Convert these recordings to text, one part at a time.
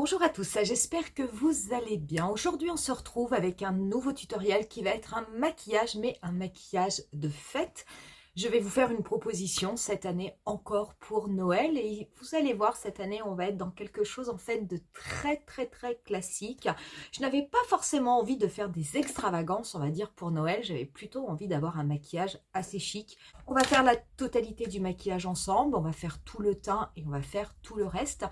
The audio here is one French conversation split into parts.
Bonjour à tous, j'espère que vous allez bien. Aujourd'hui, on se retrouve avec un nouveau tutoriel qui va être un maquillage, mais un maquillage de fête. Je vais vous faire une proposition cette année encore pour Noël et vous allez voir, cette année, on va être dans quelque chose en fait de très classique. Je n'avais pas forcément envie de faire des extravagances, on va dire, pour Noël. J'avais plutôt envie d'avoir un maquillage assez chic. On va faire la totalité du maquillage ensemble, on va faire tout le teint et on va faire tout le reste.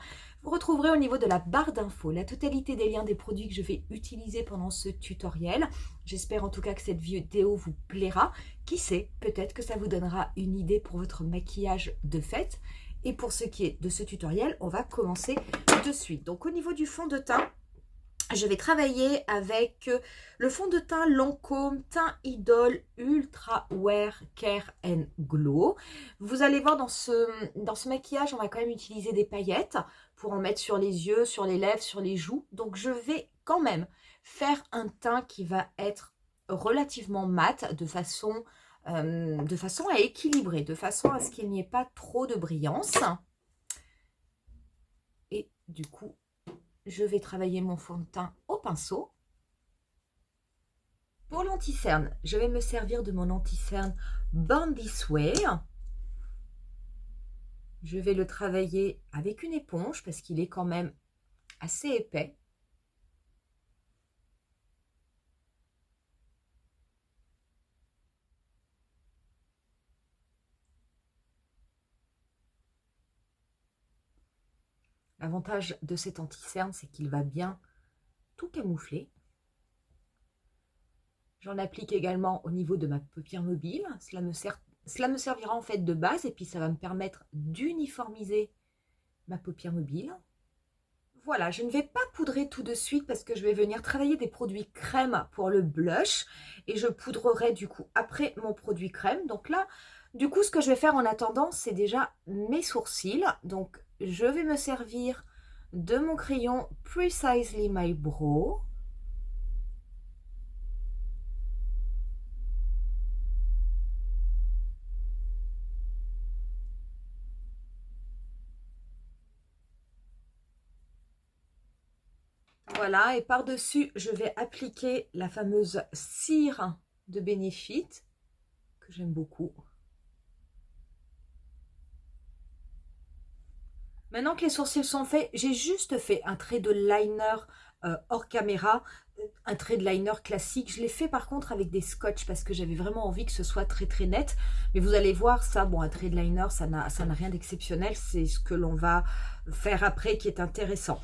Vous retrouverez au niveau de la barre d'infos la totalité des liens des produits que je vais utiliser pendant ce tutoriel. J'espère en tout cas que cette vidéo vous plaira. Qui sait, peut-être que ça vous donnera une idée pour votre maquillage de fête. Et pour ce qui est de ce tutoriel, on va commencer de suite. Donc au niveau du fond de teint, je vais travailler avec le fond de teint Lancôme Teint Idole Ultra Wear Care and Glow. Vous allez voir dans ce maquillage, on va quand même utiliser des paillettes pour en mettre sur les yeux, sur les lèvres, sur les joues. Donc je vais quand même faire un teint qui va être relativement mat de façon à équilibrer, de façon à ce qu'il n'y ait pas trop de brillance. Et du coup, je vais travailler mon fond de teint au pinceau. Pour l'anti-cerne, je vais me servir de mon anti-cerne Born This Way. Je vais le travailler avec une éponge parce qu'il est quand même assez épais. L'avantage de cet anti-cerne, c'est qu'il va bien tout camoufler. J'en applique également au niveau de ma paupière mobile. Cela me servira en fait de base et puis ça va me permettre d'uniformiser ma paupière mobile. Voilà, je ne vais pas poudrer tout de suite parce que je vais venir travailler des produits crème pour le blush et je poudrerai du coup après mon produit crème. Donc là, du coup, ce que je vais faire en attendant, c'est déjà mes sourcils. Donc, je vais me servir de mon crayon Precisely My Brow. Voilà, et par-dessus, je vais appliquer la fameuse cire de Benefit, que j'aime beaucoup. Maintenant que les sourcils sont faits, j'ai juste fait un trait de liner hors caméra, un trait de liner classique. Je l'ai fait par contre avec des scotch parce que j'avais vraiment envie que ce soit très net. Mais vous allez voir, ça, bon, un trait de liner, ça n'a rien d'exceptionnel. C'est ce que l'on va faire après qui est intéressant.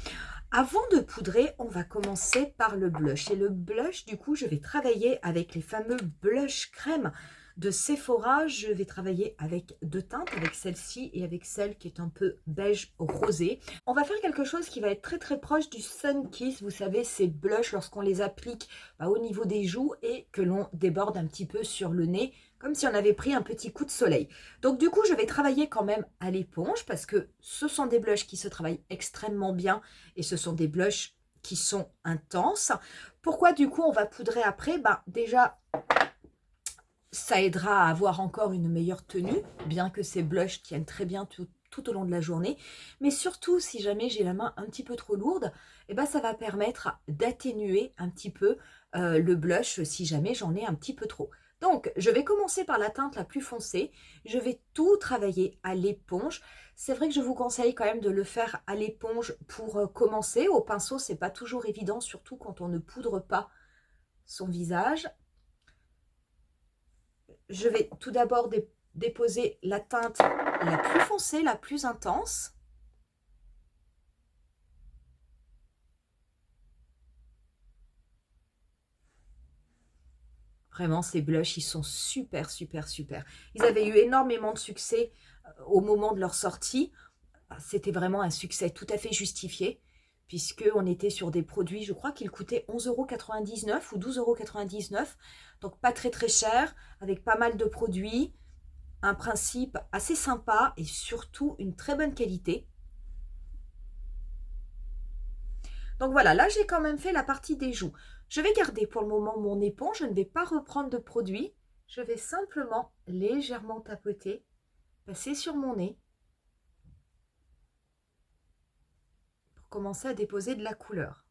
Avant de poudrer, on va commencer par le blush. Et le blush, du coup, je vais travailler avec les fameux blush crème de Sephora. Je vais travailler avec deux teintes, avec celle-ci et avec celle qui est un peu beige rosé. On va faire quelque chose qui va être très proche du Sun Kiss. Vous savez, ces blushs lorsqu'on les applique au niveau des joues et que l'on déborde un petit peu sur le nez, comme si on avait pris un petit coup de soleil. Donc du coup, je vais travailler quand même à l'éponge parce que ce sont des blushs qui se travaillent extrêmement bien et ce sont des blushs qui sont intenses. Pourquoi du coup on va poudrer après? Déjà, ça aidera à avoir encore une meilleure tenue, bien que ces blushs tiennent très bien tout au long de la journée. Mais surtout, si jamais j'ai la main un petit peu trop lourde, ça va permettre d'atténuer un petit peu le blush si jamais j'en ai un petit peu trop. Donc, je vais commencer par la teinte la plus foncée. Je vais tout travailler à l'éponge. C'est vrai que je vous conseille quand même de le faire à l'éponge pour commencer. Au pinceau, c'est pas toujours évident, surtout quand on ne poudre pas son visage. Je vais tout d'abord déposer la teinte la plus foncée, la plus intense. Vraiment, ces blushs, ils sont super. Ils avaient eu énormément de succès au moment de leur sortie. C'était vraiment un succès tout à fait justifié, puisqu'on était sur des produits, je crois qu'ils coûtaient 11,99 € ou 12,99 €. Donc pas très cher, avec pas mal de produits, un principe assez sympa et surtout une très bonne qualité. Donc voilà, là j'ai quand même fait la partie des joues. Je vais garder pour le moment mon éponge, je ne vais pas reprendre de produit. Je vais simplement légèrement tapoter, passer sur mon nez, pour commencer à déposer de la couleur.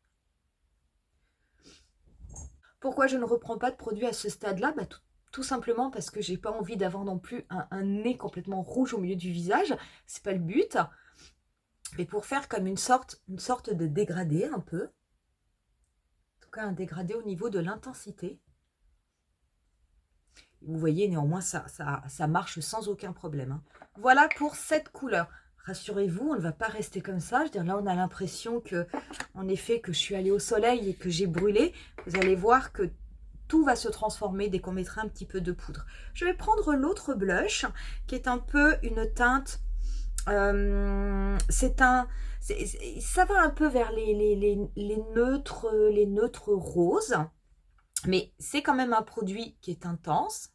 Pourquoi je ne reprends pas de produit à ce stade-là? Tout simplement parce que j'ai pas envie d'avoir non plus un nez complètement rouge au milieu du visage. C'est pas le but. Mais pour faire comme une sorte de dégradé un peu. En tout cas, un dégradé au niveau de l'intensité. Vous voyez, néanmoins, ça marche sans aucun problème. Hein. Voilà pour cette couleur. Rassurez-vous, on ne va pas rester comme ça. Je veux dire, là, on a l'impression que, en effet, que je suis allée au soleil et que j'ai brûlé. Vous allez voir que tout va se transformer dès qu'on mettra un petit peu de poudre. Je vais prendre l'autre blush, qui est un peu une teinte... ça va un peu vers les neutres roses. Mais c'est quand même un produit qui est intense.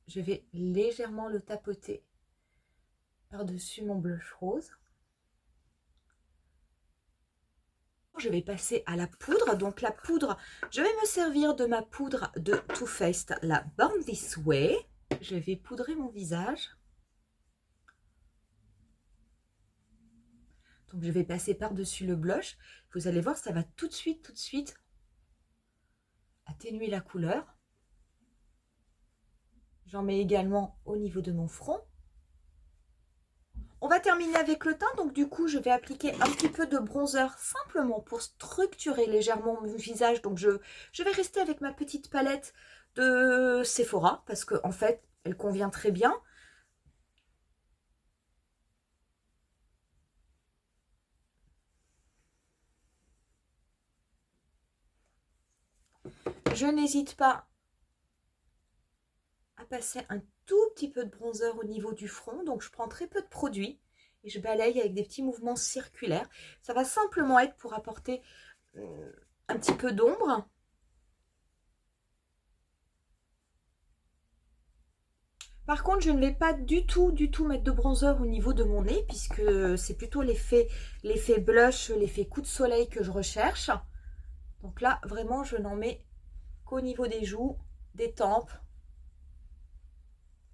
Je vais légèrement le tapoter par-dessus mon blush rose. Je vais passer à la poudre. Donc la poudre, je vais me servir de ma poudre de Too Faced, la Born This Way. Je vais poudrer mon visage. Donc je vais passer par-dessus le blush. Vous allez voir, ça va tout de suite atténuer la couleur. J'en mets également au niveau de mon front. On va terminer avec le teint, donc du coup je vais appliquer un petit peu de bronzer simplement pour structurer légèrement mon visage. Donc je vais rester avec ma petite palette de Sephora parce que en fait elle convient très bien. Je n'hésite pas à passer un tout petit peu de bronzer au niveau du front. Donc je prends très peu de produit et je balaye avec des petits mouvements circulaires. Ça va simplement être pour apporter un petit peu d'ombre. Par contre, je ne vais pas du tout mettre de bronzer au niveau de mon nez puisque c'est plutôt l'effet blush, l'effet coup de soleil que je recherche. Donc là, vraiment, je n'en mets qu'au niveau des joues, des tempes,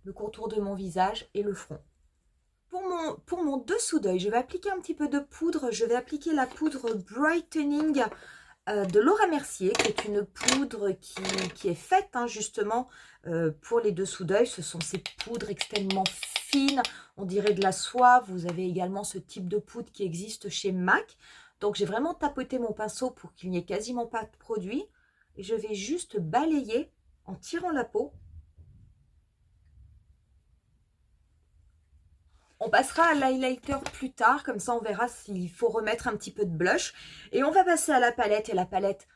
le contour de mon visage et le front. Pour mon dessous d'œil, je vais appliquer un petit peu de poudre. Je vais appliquer la poudre Brightening de Laura Mercier, qui est une poudre qui est faite hein, justement pour les dessous d'œil. Ce sont ces poudres extrêmement fines, on dirait de la soie. Vous avez également ce type de poudre qui existe chez MAC. Donc j'ai vraiment tapoté mon pinceau pour qu'il n'y ait quasiment pas de produit. Et je vais juste balayer en tirant la peau. On passera à l'highlighter plus tard, comme ça on verra s'il faut remettre un petit peu de blush. Et on va passer à la palette, et la palette,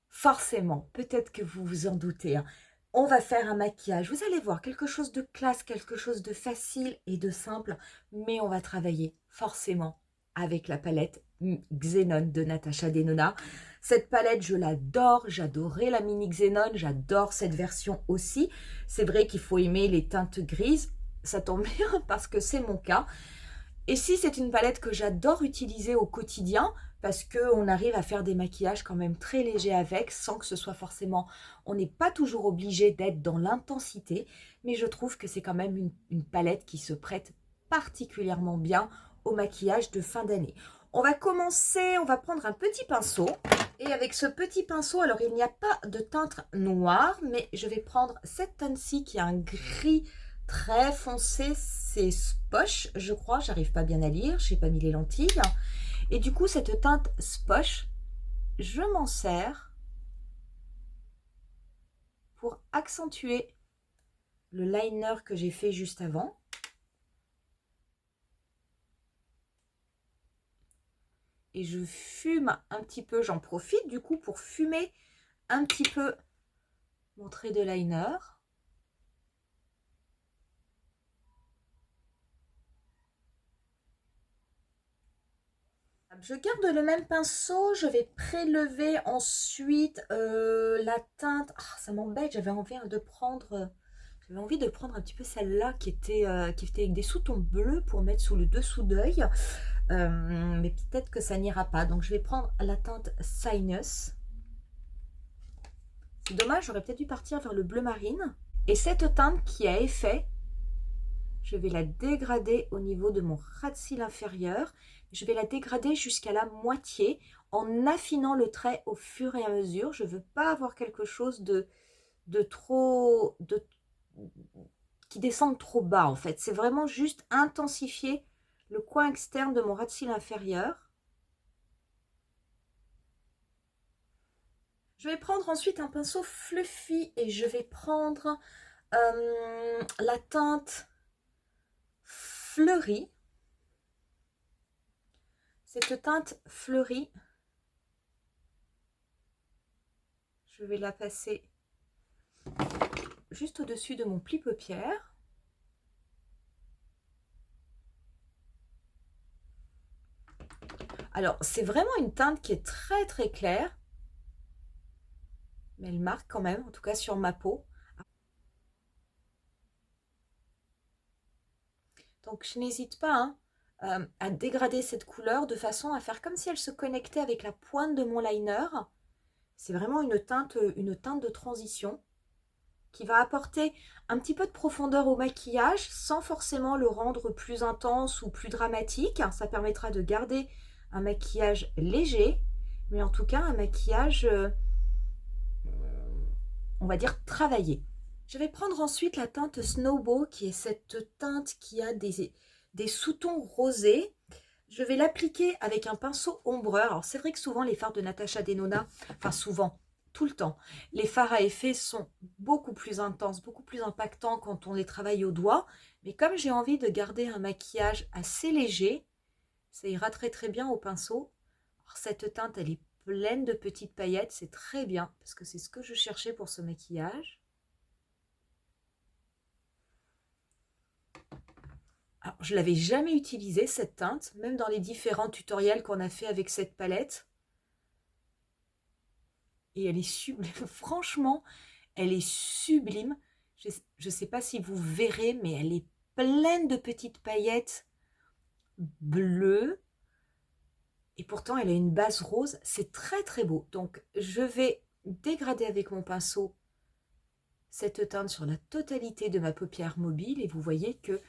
forcément, peut-être que vous vous en doutez, hein, on va faire un maquillage. Vous allez voir, quelque chose de classe, quelque chose de facile et de simple, mais on va travailler forcément avec la palette Xenon de Natasha Denona. Cette palette, je l'adore, j'adorais la mini Xenon, j'adore cette version aussi. C'est vrai qu'il faut aimer les teintes grises. Ça tombe bien parce que c'est mon cas. Et si c'est une palette que j'adore utiliser au quotidien parce qu'on arrive à faire des maquillages quand même très légers avec sans que ce soit forcément... On n'est pas toujours obligé d'être dans l'intensité, mais je trouve que c'est quand même une palette qui se prête particulièrement bien au maquillage de fin d'année. On va commencer, on va prendre un petit pinceau. Et avec ce petit pinceau, alors il n'y a pas de teinte noire, mais je vais prendre cette teinte-ci qui est un gris très foncé, c'est Sposh, je crois, j'arrive pas bien à lire, j'ai pas mis les lentilles. Et du coup, cette teinte Sposh, je m'en sers pour accentuer le liner que j'ai fait juste avant. Et je fume un petit peu, j'en profite du coup pour fumer un petit peu mon trait de liner. Je garde le même pinceau, je vais prélever ensuite la teinte. Oh, ça m'embête, j'avais envie de prendre un petit peu celle-là qui était avec des sous-tons bleus pour mettre sous le dessous d'œil. Mais peut-être que ça n'ira pas. Donc je vais prendre la teinte Sinus. C'est dommage, j'aurais peut-être dû partir vers le bleu marine. Et cette teinte qui a effet Je vais la dégrader au niveau de mon ras de cils inférieur. Je vais la dégrader jusqu'à la moitié en affinant le trait au fur et à mesure. Je ne veux pas avoir quelque chose qui descende trop bas en fait. C'est vraiment juste intensifier le coin externe de mon ras de cils inférieur. Je vais prendre ensuite un pinceau fluffy et je vais prendre la teinte fleurie. Cette teinte fleurie, je vais la passer juste au-dessus de mon pli paupière. Alors, c'est vraiment une teinte qui est très très claire, mais elle marque quand même, en tout cas sur ma peau. Donc, je n'hésite pas à dégrader cette couleur de façon à faire comme si elle se connectait avec la pointe de mon liner. C'est vraiment une teinte de transition qui va apporter un petit peu de profondeur au maquillage sans forcément le rendre plus intense ou plus dramatique. Ça permettra de garder un maquillage léger, mais en tout cas un maquillage, on va dire, travaillé. Je vais prendre ensuite la teinte Snowball, qui est cette teinte qui a des sous-tons rosés. Je vais l'appliquer avec un pinceau ombreur. Alors c'est vrai que souvent les fards de Natasha Denona, enfin souvent, tout le temps, les fards à effet sont beaucoup plus intenses, beaucoup plus impactants quand on les travaille au doigt. Mais comme j'ai envie de garder un maquillage assez léger, ça ira très très bien au pinceau. Alors, cette teinte, elle est pleine de petites paillettes, c'est très bien parce que c'est ce que je cherchais pour ce maquillage. Alors, je ne l'avais jamais utilisée cette teinte, même dans les différents tutoriels qu'on a fait avec cette palette. Et elle est sublime, franchement, elle est sublime. Je ne sais pas si vous verrez, mais elle est pleine de petites paillettes bleues. Et pourtant, elle a une base rose, c'est très très beau. Donc, je vais dégrader avec mon pinceau cette teinte sur la totalité de ma paupière mobile. Et vous voyez que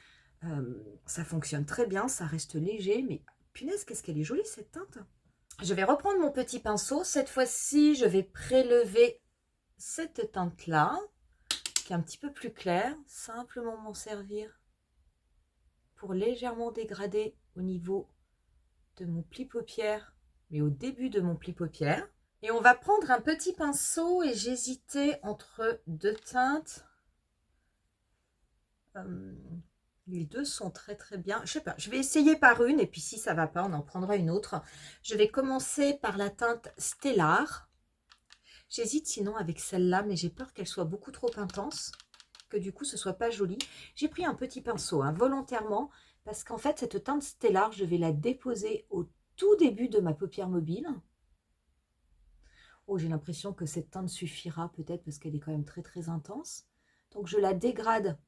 ça fonctionne très bien, ça reste léger, mais punaise, qu'est-ce qu'elle est jolie cette teinte. Je vais reprendre mon petit pinceau. Cette fois-ci, je vais prélever cette teinte-là, qui est un petit peu plus claire. Simplement m'en servir pour légèrement dégrader au niveau de mon pli paupière, mais au début de mon pli paupière. Et on va prendre un petit pinceau et j'hésitais entre deux teintes. Les deux sont très très bien. Je sais pas, je vais essayer par une et puis si ça va pas, on en prendra une autre. Je vais commencer par la teinte Stellar. J'hésite sinon avec celle-là, mais j'ai peur qu'elle soit beaucoup trop intense, que du coup ce soit pas joli. J'ai pris un petit pinceau volontairement parce qu'en fait cette teinte Stellar, je vais la déposer au tout début de ma paupière mobile. Oh, j'ai l'impression que cette teinte suffira peut-être parce qu'elle est quand même très très intense. Donc je la dégrade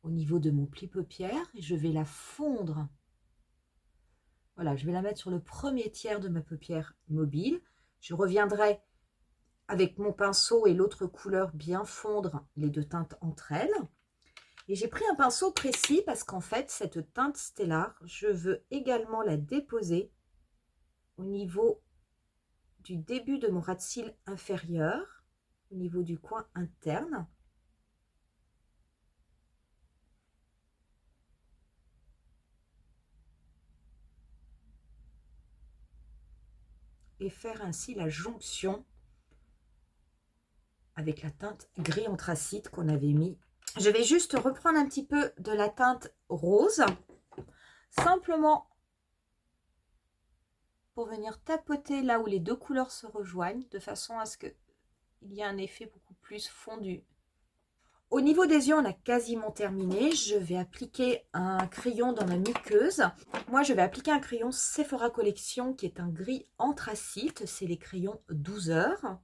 au niveau de mon pli paupière et je vais la fondre. Voilà, je vais la mettre sur le premier tiers de ma paupière mobile. Je reviendrai avec mon pinceau et l'autre couleur bien fondre les deux teintes entre elles. Et j'ai pris un pinceau précis parce qu'en fait, cette teinte Stellar, je veux également la déposer au niveau du début de mon ras de cils inférieur, au niveau du coin interne. Et faire ainsi la jonction avec la teinte gris anthracite qu'on avait mis. Je vais juste reprendre un petit peu de la teinte rose, simplement pour venir tapoter là où les deux couleurs se rejoignent, de façon à ce qu'il y ait un effet beaucoup plus fondu. Au niveau des yeux, on a quasiment terminé. Je vais appliquer un crayon dans ma muqueuse. Moi, je vais appliquer un crayon Sephora Collection qui est un gris anthracite. C'est les crayons 12 heures.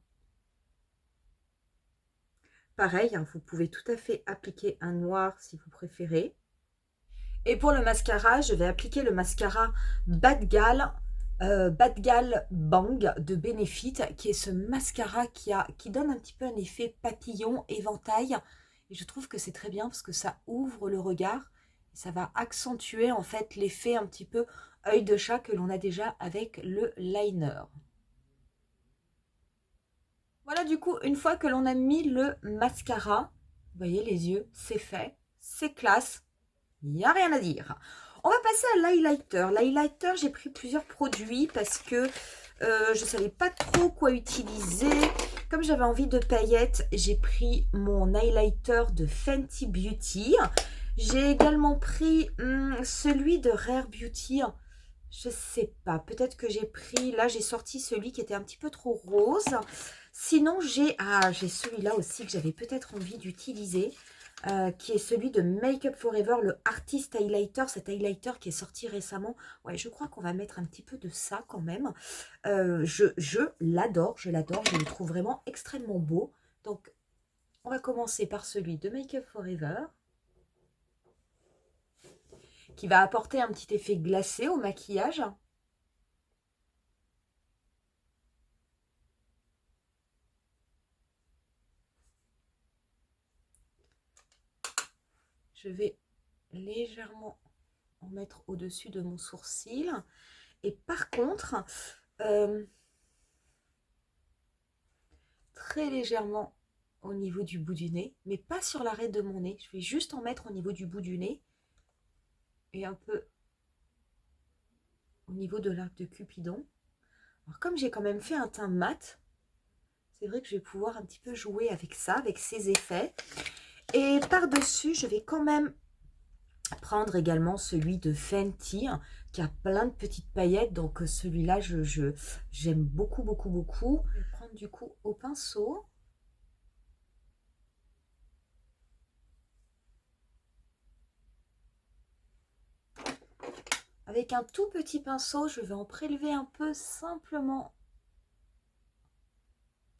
Pareil, vous pouvez tout à fait appliquer un noir si vous préférez. Et pour le mascara, je vais appliquer le mascara Bad Gal Bang de Benefit, qui est ce mascara qui donne un petit peu un effet papillon, éventail. Et je trouve que c'est très bien parce que ça ouvre le regard. Et ça va accentuer en fait l'effet un petit peu œil de chat que l'on a déjà avec le liner. Voilà, du coup, une fois que l'on a mis le mascara, vous voyez les yeux, c'est fait, c'est classe, il n'y a rien à dire. On va passer à l'highlighter. L'highlighter, j'ai pris plusieurs produits parce que je ne savais pas trop quoi utiliser. Comme j'avais envie de paillettes, j'ai pris mon highlighter de Fenty Beauty. J'ai également pris celui de Rare Beauty. Je sais pas, peut-être que j'ai pris, là j'ai sorti celui qui était un petit peu trop rose. Sinon j'ai celui-là aussi que j'avais peut-être envie d'utiliser, qui est celui de Make Up Forever, le Artist Highlighter, cet highlighter qui est sorti récemment. Ouais, je crois qu'on va mettre un petit peu de ça quand même. Je l'adore, je le trouve vraiment extrêmement beau. Donc on va commencer par celui de Make Up Forever, qui va apporter un petit effet glacé au maquillage. Je vais légèrement en mettre au-dessus de mon sourcil. Et par contre, très légèrement au niveau du bout du nez, mais pas sur l'arête de mon nez. Je vais juste en mettre au niveau du bout du nez et un peu au niveau de l'arc de Cupidon. Alors comme j'ai quand même fait un teint mat, c'est vrai que je vais pouvoir un petit peu jouer avec ça, avec ces effets. Et par-dessus, je vais quand même prendre également celui de Fenty, qui a plein de petites paillettes. Donc celui-là, j'aime beaucoup, beaucoup, beaucoup. Je vais prendre du coup au pinceau. Avec un tout petit pinceau, je vais en prélever un peu simplement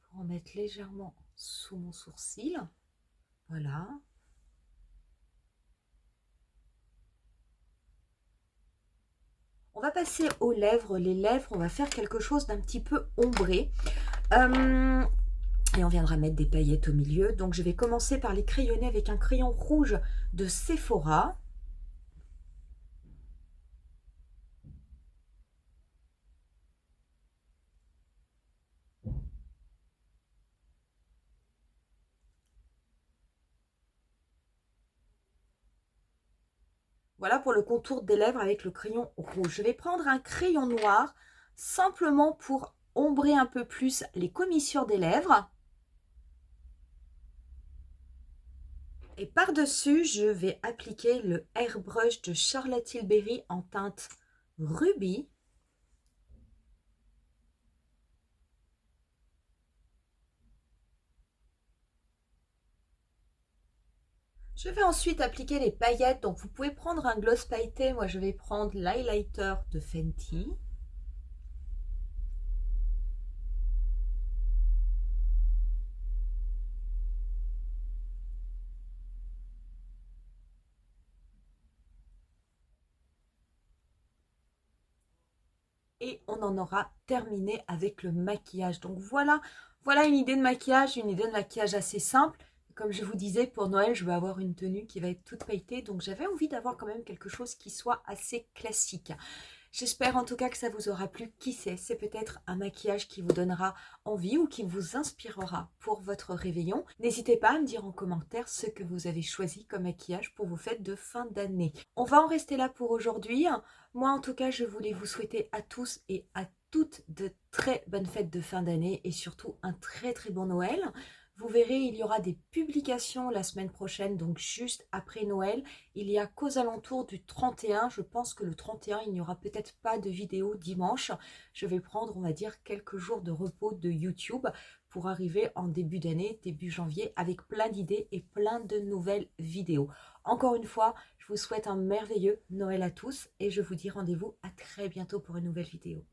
pour en mettre légèrement sous mon sourcil. Voilà. On va passer aux lèvres. Les lèvres, on va faire quelque chose d'un petit peu ombré. Et on viendra mettre des paillettes au milieu. Donc je vais commencer par les crayonner avec un crayon rouge de Sephora. Voilà pour le contour des lèvres avec le crayon rouge. Je vais prendre un crayon noir simplement pour ombrer un peu plus les commissures des lèvres. Et par-dessus, je vais appliquer le Airbrush de Charlotte Tilbury en teinte Ruby. Je vais ensuite appliquer les paillettes. Donc vous pouvez prendre un gloss pailleté. Moi je vais prendre l'highlighter de Fenty. Et on en aura terminé avec le maquillage. Donc voilà une idée de maquillage assez simple. Comme je vous disais, pour Noël, je vais avoir une tenue qui va être toute pailletée. Donc j'avais envie d'avoir quand même quelque chose qui soit assez classique. J'espère en tout cas que ça vous aura plu. Qui sait, c'est peut-être un maquillage qui vous donnera envie ou qui vous inspirera pour votre réveillon. N'hésitez pas à me dire en commentaire ce que vous avez choisi comme maquillage pour vos fêtes de fin d'année. On va en rester là pour aujourd'hui. Moi en tout cas, je voulais vous souhaiter à tous et à toutes de très bonnes fêtes de fin d'année et surtout un très très bon Noël. Vous verrez, il y aura des publications la semaine prochaine, donc juste après Noël. Il y a qu'aux alentours du 31. Je pense que le 31, il n'y aura peut-être pas de vidéo dimanche. Je vais prendre, on va dire, quelques jours de repos de YouTube pour arriver en début d'année, début janvier, avec plein d'idées et plein de nouvelles vidéos. Encore une fois, je vous souhaite un merveilleux Noël à tous et je vous dis rendez-vous à très bientôt pour une nouvelle vidéo.